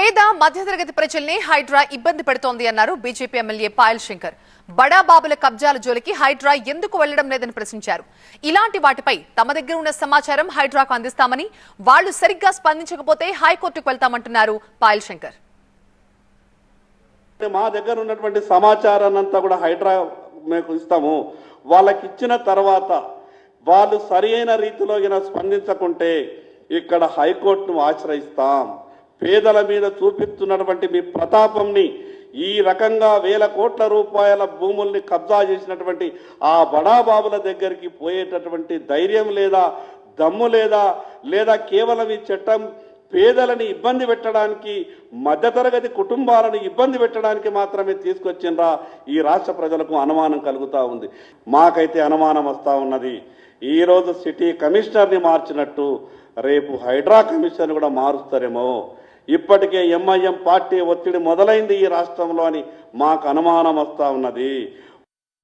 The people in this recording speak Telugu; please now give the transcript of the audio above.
పేద మధ్యతరగతి ప్రజల్ని హైడ్రా ఇబ్బంది పెడుతోంది అన్నారు బీజేపీ ఎమ్మెల్యే పాయల్ శంకర్. బడా బాబుల కబ్జాల జోలికి హైడ్రా ఎందుకు వెళ్లడం లేదని ప్రశ్నించారు. ఇలాంటి వాటిపై తమ దగ్గర ఉన్న సమాచారం హైడ్రాకు అందిస్తామని, వాళ్లు సరిగ్గా స్పందించకపోతే హైకోర్టుకు వెళ్తామంటున్నారు పాయల్ శంకర్. మా దగ్గర ఉన్నటువంటి సమాచారాన్ని అంతా కూడా హైడ్రా మేము ఇస్తాము. వాళ్ళకి ఇచ్చిన తర్వాత వాళ్ళు సరైన రీతిలో స్పందించకుంటే ఇక్కడ హైకోర్టును ఆశ్రయిస్తాం. పేదల మీద చూపిస్తున్నటువంటి మీ ప్రతాపంని, ఈ రకంగా వేల కోట్ల రూపాయల భూముల్ని కబ్జా చేసినటువంటి ఆ బడాబాబుల దగ్గరికి పోయేటటువంటి ధైర్యం లేదా, దమ్ము లేదా, లేదా కేవలం ఈ చట్టం పేదలని ఇబ్బంది పెట్టడానికి, మధ్యతరగతి కుటుంబాలను ఇబ్బంది పెట్టడానికి మాత్రమే తీసుకొచ్చిండ్రా? ఈ రాష్ట్ర ప్రజలకు అనుమానం కలుగుతూ ఉంది. మాకైతే అనుమానం వస్తూ ఉన్నది. ఈరోజు సిటీ కమిషనర్ని మార్చినట్టు రేపు హైడ్రా కమిషనర్ కూడా మారుస్తారేమో. ఇప్పటికే ఎంఐఎం పార్టీ ఒత్తిడి మొదలైంది ఈ రాష్ట్రంలో అని మాకు అనుమానం వస్తూ ఉన్నది.